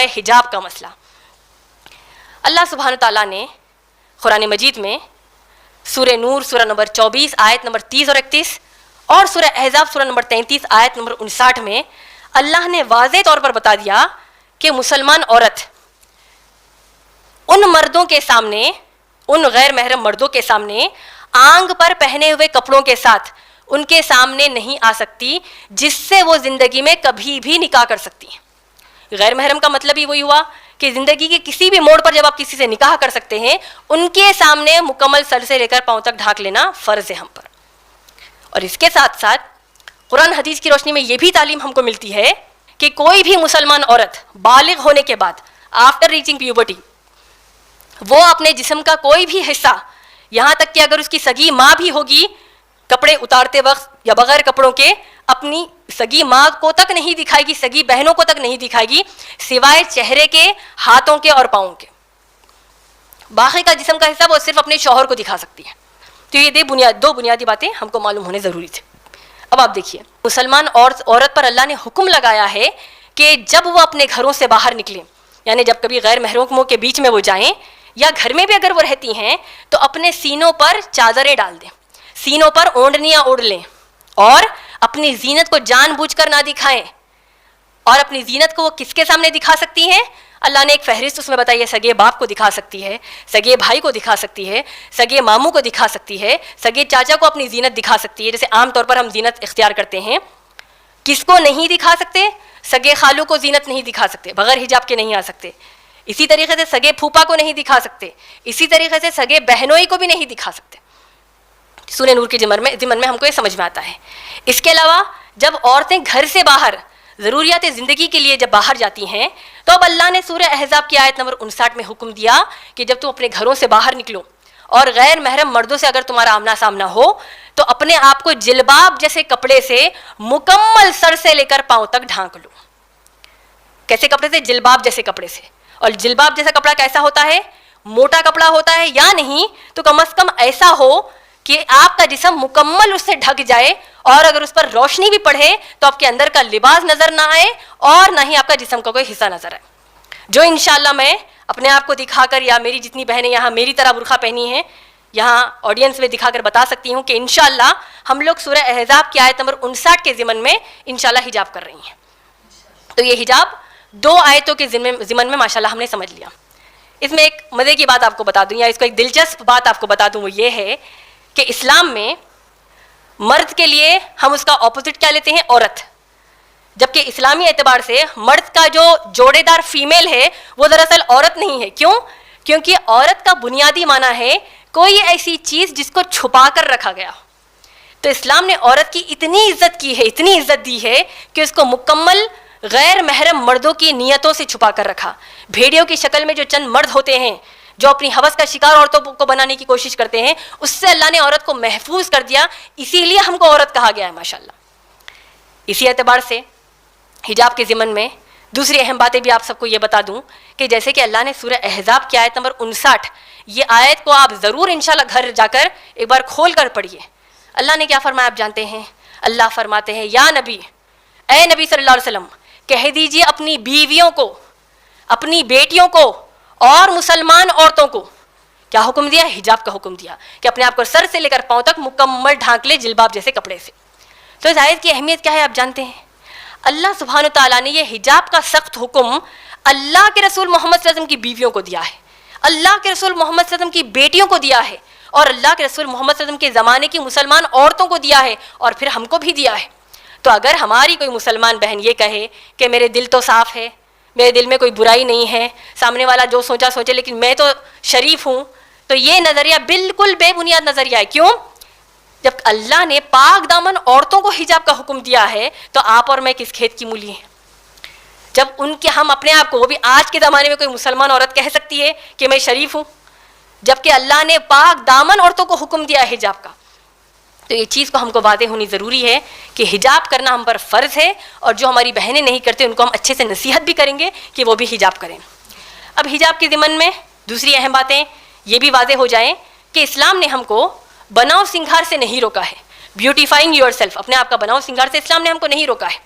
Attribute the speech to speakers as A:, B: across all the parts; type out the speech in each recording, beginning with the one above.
A: ہے حجاب کا مسئلہ. اللہ سبحانہ تعالیٰ نے قرآن مجید میں سورہ نور سورہ نمبر 24 آیت نمبر 30 اور 31 اور سورہ احزاب سورہ نمبر 33 آیت نمبر 59 میں اللہ نے واضح طور پر بتا دیا کہ مسلمان عورت ان مردوں کے سامنے، ان غیر محرم مردوں کے سامنے آنگ پر پہنے ہوئے کپڑوں کے ساتھ ان کے سامنے نہیں آ سکتی جس سے وہ زندگی میں کبھی بھی نکاح کر سکتی ہیں. غیر محرم کا مطلب ہی وہی ہوا کہ زندگی کے کسی بھی موڑ پر جب آپ کسی سے نکاح کر سکتے ہیں ان کے سامنے مکمل سر سے لے کر پاؤں تک ڈھانک لینا فرض ہے ہم پر. اور اس کے ساتھ ساتھ قرآن حدیث کی روشنی میں یہ بھی تعلیم ہم کو ملتی ہے کہ کوئی بھی مسلمان عورت بالغ ہونے کے بعد آفٹر ریچنگ پیوبرٹی وہ اپنے جسم کا کوئی بھی حصہ، یہاں تک کہ اگر اس کی سگی ماں بھی ہوگی، کپڑے اتارتے وقت یا بغیر کپڑوں کے اپنی سگی ماں کو تک نہیں دکھائے گی، سگی بہنوں کو تک نہیں دکھائے گی سوائے چہرے کے، ہاتھوں کے اور پاؤں کے. باقی کا جسم کا حصہ وہ صرف اپنے شوہر کو دکھا سکتی ہے. تو یہ دو بنیادی باتیں ہم کو معلوم ہونے ضروری تھے. اب آپ دیکھیے، مسلمان عورت پر اللہ نے حکم لگایا ہے کہ جب وہ اپنے گھروں سے باہر نکلیں، یعنی جب کبھی غیر محرموں کے بیچ میں وہ جائیں یا گھر میں بھی اگر وہ رہتی ہیں تو اپنے سینوں پر چادریں ڈال دیں، سینوں پر اوڑھنیاں اوڑھ لیں اور اپنی زینت کو جان بوجھ کر نہ دکھائیں. اور اپنی زینت کو وہ کس کے سامنے دکھا سکتی ہیں؟ اللہ نے ایک فہرست اس میں بتائی ہے. سگے باپ کو دکھا سکتی ہے، سگے بھائی کو دکھا سکتی ہے، سگے ماموں کو دکھا سکتی ہے، سگے چاچا کو اپنی زینت دکھا سکتی ہے. جیسے عام طور پر ہم زینت اختیار کرتے ہیں. کس کو نہیں دکھا سکتے؟ سگے خالو کو زینت نہیں دکھا سکتے، بغیر حجاب کے نہیں آ سکتے. اسی طریقے سے سگے پھوپا کو نہیں دکھا سکتے، اسی طریقے سے سگے بہنوئی کو بھی نہیں دکھا سکتے. سورہ نور کے ضمن میں ہم کو یہ سمجھ میں آتا ہے. اس کے علاوہ جب عورتیں گھر سے باہر ضروریات زندگی کے لیے جب باہر جاتی ہیں تو اب اللہ نے سورہ احزاب کی آیت نمبر 59 میں حکم دیا کہ جب تم اپنے گھروں سے باہر نکلو اور غیر محرم مردوں سے اگر تمہارا آمنا سامنا ہو تو اپنے آپ کو جلباب جیسے کپڑے سے مکمل سر سے لے کر پاؤں تک ڈھانک لو. کیسے کپڑے سے؟ جلباب جیسے کپڑے سے. اور جلباب جیسا کپڑا کیسا ہوتا ہے؟ موٹا کپڑا ہوتا ہے، یا نہیں تو کم از کم ایسا ہو کہ آپ کا جسم مکمل اس سے ڈھک جائے اور اگر اس پر روشنی بھی پڑے تو آپ کے اندر کا لباس نظر نہ آئے اور نہ ہی آپ کا جسم کا کوئی حصہ نظر آئے. جو انشاءاللہ میں اپنے آپ کو دکھا کر یا میری جتنی بہنیں یہاں میری طرح برقع پہنی ہیں یہاں آڈینس میں دکھا کر بتا سکتی ہوں کہ انشاءاللہ ہم لوگ سورہ احزاب کی آیت نمبر 59 کے ضمن میں انشاءاللہ حجاب کر رہی ہیں. تو یہ حجاب 2 آیتوں کے ضمن میں ماشاءاللہ ہم نے سمجھ لیا. اس میں ایک مزے کی بات آپ کو بتا دوں یا اس کو ایک دلچسپ بات آپ کو بتا دوں، وہ یہ ہے کہ اسلام میں مرد کے لیے ہم اس کا اپوزٹ کیا لیتے ہیں؟ عورت. جبکہ اسلامی اعتبار سے مرد کا جو جوڑے دار فیمیل ہے وہ دراصل عورت نہیں ہے. کیوں؟ کیونکہ عورت کا بنیادی معنی ہے کوئی ایسی چیز جس کو چھپا کر رکھا گیا. تو اسلام نے عورت کی اتنی عزت کی ہے، اتنی عزت دی ہے کہ اس کو مکمل غیر محرم مردوں کی نیتوں سے چھپا کر رکھا. بھیڑیوں کی شکل میں جو چند مرد ہوتے ہیں جو اپنی ہوس کا شکار عورتوں کو بنانے کی کوشش کرتے ہیں، اس سے اللہ نے عورت کو محفوظ کر دیا. اسی لیے ہم کو عورت کہا گیا ہے ماشاءاللہ. اسی اعتبار سے حجاب کے ضمن میں دوسری اہم باتیں بھی آپ سب کو یہ بتا دوں کہ جیسے کہ اللہ نے سورہ احزاب کی آیت نمبر 59، یہ آیت کو آپ ضرور انشاءاللہ گھر جا کر ایک بار کھول کر پڑھیے. اللہ نے کیا فرمایا آپ جانتے ہیں؟ اللہ فرماتے ہیں یا نبی، اے نبی صلی اللہ علیہ وسلم کہہ دیجیے اپنی بیویوں کو، اپنی بیٹیوں کو اور مسلمان عورتوں کو کیا حکم دیا؟ حجاب کا حکم دیا کہ اپنے آپ کو سر سے لے کر پاؤں تک مکمل ڈھانک لے جلباب جیسے کپڑے سے. تو اس آیت کی اہمیت کیا ہے آپ جانتے ہیں؟ اللہ سبحانہ تعالیٰ نے یہ حجاب کا سخت حکم اللہ کے رسول محمد صلی اللہ علیہ وسلم کی بیویوں کو دیا ہے، اللہ کے رسول محمد صلی اللہ علیہ وسلم کی بیٹیوں کو دیا ہے اور اللہ کے رسول محمد صلی اللہ علیہ وسلم کے زمانے کی مسلمان عورتوں کو دیا ہے اور پھر ہم کو بھی دیا ہے. تو اگر ہماری کوئی مسلمان بہن یہ کہے کہ میرے دل تو صاف ہے، میرے دل میں کوئی برائی نہیں ہے، سامنے والا جو سوچا سوچے لیکن میں تو شریف ہوں، تو یہ نظریہ بالکل بے بنیاد نظریہ ہے. کیوں؟ جب اللہ نے پاک دامن عورتوں کو حجاب کا حکم دیا ہے تو آپ اور میں کس کھیت کی مولی ہیں؟ جب ان کے ہم اپنے آپ کو، وہ بھی آج کے زمانے میں کوئی مسلمان عورت کہہ سکتی ہے کہ میں شریف ہوں، جبکہ اللہ نے پاک دامن عورتوں کو حکم دیا ہے حجاب کا. تو یہ چیز کو ہم کو واضح ہونی ضروری ہے کہ حجاب کرنا ہم پر فرض ہے، اور جو ہماری بہنیں نہیں کرتے ان کو ہم اچھے سے نصیحت بھی کریں گے کہ وہ بھی حجاب کریں. اب حجاب کے ضمن میں دوسری اہم باتیں یہ بھی واضح ہو جائیں کہ اسلام نے ہم کو بناؤ سنگھار سے نہیں روکا ہے. بیوٹیفائنگ یور سیلف، اپنے آپ کا بناؤ سنگھار سے اسلام نے ہم کو نہیں روکا ہے.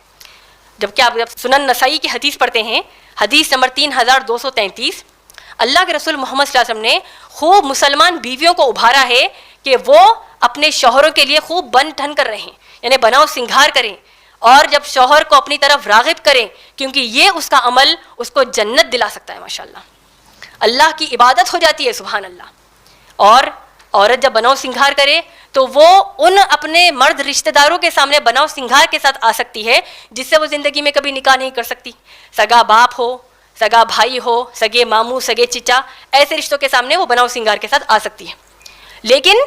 A: جبکہ آپ جب سنن نسائی کی حدیث پڑھتے ہیں، حدیث نمبر 3233، اللہ کے رسول محمد صلی اللہ علیہ وسلم نے خوب مسلمان بیویوں کو ابھارا ہے کہ وہ اپنے شوہروں کے لیے خوب بن ٹھن کر رہیں، یعنی بناؤ سنگھار کریں، اور جب شوہر کو اپنی طرف راغب کریں، کیونکہ یہ اس کا عمل اس کو جنت دلا سکتا ہے. ماشاءاللہ اللہ کی عبادت ہو جاتی ہے، سبحان اللہ. اور عورت جب بناؤ سنگھار کرے تو وہ ان اپنے مرد رشتہ داروں کے سامنے بناؤ سنگھار کے ساتھ آ سکتی ہے جس سے وہ زندگی میں کبھی نکاح نہیں کر سکتی. سگا باپ ہو، سگا بھائی ہو، سگے ماموں، سگے چچا، ایسے رشتوں کے سامنے وہ بناؤ سنگھار کے ساتھ آ سکتی ہے. لیکن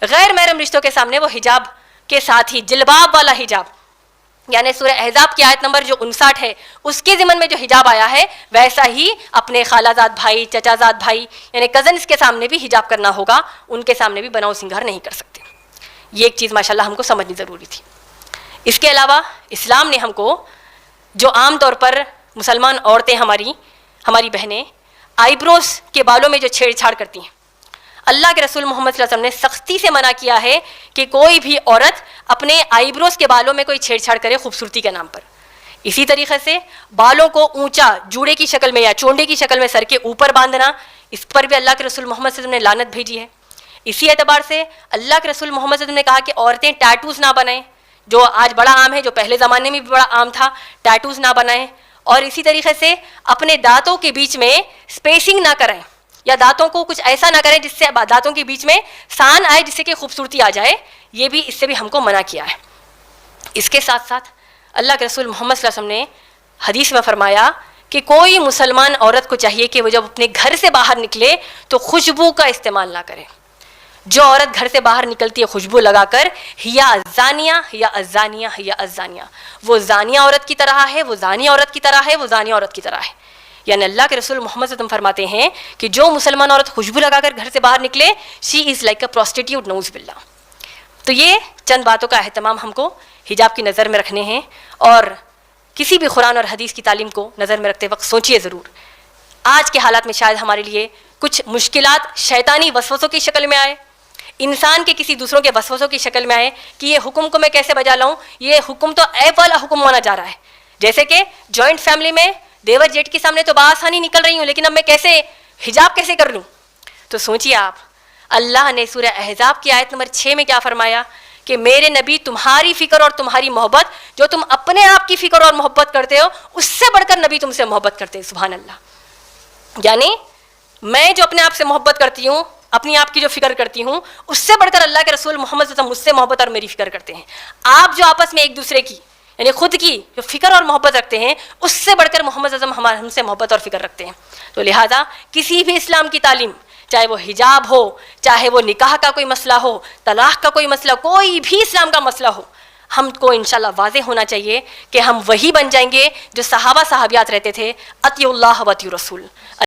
A: غیر محرم رشتوں کے سامنے وہ حجاب کے ساتھ ہی، جلباب والا حجاب، یعنی سورہ احزاب کی آیت نمبر جو 59 ہے اس کے ضمن میں جو حجاب آیا ہے ویسا ہی اپنے خالہ زاد بھائی، چچا زاد بھائی یعنی کزنس کے سامنے بھی حجاب کرنا ہوگا، ان کے سامنے بھی بناؤ سنگھار نہیں کر سکتے. یہ ایک چیز ماشاءاللہ ہم کو سمجھنی ضروری تھی. اس کے علاوہ اسلام نے ہم کو جو عام طور پر مسلمان عورتیں ہماری بہنیں آئی بروز کے بالوں میں جو چھیڑ چھاڑ کرتی ہیں، اللہ کے رسول محمد صلی اللہ علیہ وسلم نے سختی سے منع کیا ہے کہ کوئی بھی عورت اپنے آئی بروز کے بالوں میں کوئی چھیڑ چھاڑ کرے خوبصورتی کے نام پر. اسی طریقے سے بالوں کو اونچا جوڑے کی شکل میں یا چونڈے کی شکل میں سر کے اوپر باندھنا، اس پر بھی اللہ کے رسول محمد صلی اللہ علیہ وسلم نے لعنت بھیجی ہے. اسی اعتبار سے اللہ کے رسول محمد صلی اللہ علیہ وسلم نے کہا کہ عورتیں ٹیٹوز نہ بنائیں، جو آج بڑا عام ہے، جو پہلے زمانے میں بھی بڑا عام تھا، ٹیٹوز نہ بنائیں. اور اسی طریقے سے اپنے دانتوں کے بیچ میں اسپیسنگ نہ کریں، یا دانتوں کو کچھ ایسا نہ کریں جس سے دانتوں کے بیچ میں سان آئے جس سے کہ خوبصورتی آ جائے. یہ بھی اس سے بھی ہم کو منع کیا ہے. اس کے ساتھ ساتھ اللہ کے رسول محمد صلی اللہ علیہ وسلم نے حدیث میں فرمایا کہ کوئی مسلمان عورت کو چاہیے کہ وہ جب اپنے گھر سے باہر نکلے تو خوشبو کا استعمال نہ کرے. جو عورت گھر سے باہر نکلتی ہے خوشبو لگا کر، ہیا الزانیہ ہیا الزانیہ ہیا الزانیہ، وہ زانیہ عورت کی طرح ہے، وہ زانیہ عورت کی طرح ہے، وہ زانیہ عورت کی طرح ہے. یعنی اللہ کے رسول محمد صلی اللہ علیہ وسلم فرماتے ہیں کہ جو مسلمان عورت خوشبو لگا کر گھر سے باہر نکلے، شی از لائک اے پروسٹیٹیوٹ، نعوذ باللہ. تو یہ چند باتوں کا اہتمام ہم کو حجاب کی نظر میں رکھنے ہیں، اور کسی بھی قرآن اور حدیث کی تعلیم کو نظر میں رکھتے وقت سوچئے ضرور. آج کے حالات میں شاید ہمارے لیے کچھ مشکلات شیطانی وسوسوں کی شکل میں آئے، انسان کے کسی دوسروں کے وسوسوں کی شکل میں آئے کہ یہ حکم کو میں کیسے بجا لاؤں، یہ حکم تو ایپ والا حکم ہونا جا رہا ہے. جیسے کہ جوائنٹ فیملی میں دیور جیٹ کے سامنے تو بآسانی نکل رہی ہوں، لیکن اب میں کیسے حجاب کیسے کر لوں؟ تو سوچیے آپ، اللہ نے سورہ احزاب کی آیت نمبر 6 میں کیا فرمایا کہ میرے نبی تمہاری فکر اور تمہاری محبت، جو تم اپنے آپ کی فکر اور محبت کرتے ہو اس سے بڑھ کر نبی تم سے محبت کرتے ہیں. سبحان اللہ. یعنی میں جو اپنے آپ سے محبت کرتی ہوں، اپنی آپ کی جو فکر کرتی ہوں، اس سے بڑھ کر اللہ کے رسول محمد صلی اللہ علیہ وسلم مجھ سے محبت اور میری فکر کرتے ہیں. آپ جو آپس میں ایک دوسرے کی یعنی خود کی جو فکر اور محبت رکھتے ہیں، اس سے بڑھ کر محمد صلی اللہ علیہ وسلم ہم سے محبت اور فکر رکھتے ہیں. تو لہٰذا کسی بھی اسلام کی تعلیم، چاہے وہ حجاب ہو، چاہے وہ نکاح کا کوئی مسئلہ ہو، طلاق کا کوئی مسئلہ، کوئی بھی اسلام کا مسئلہ ہو، ہم کو انشاءاللہ واضح ہونا چاہیے کہ ہم وہی بن جائیں گے جو صحابہ صحابیات رہتے تھے، اطیعوا اللہ و اطیعوا الرسول.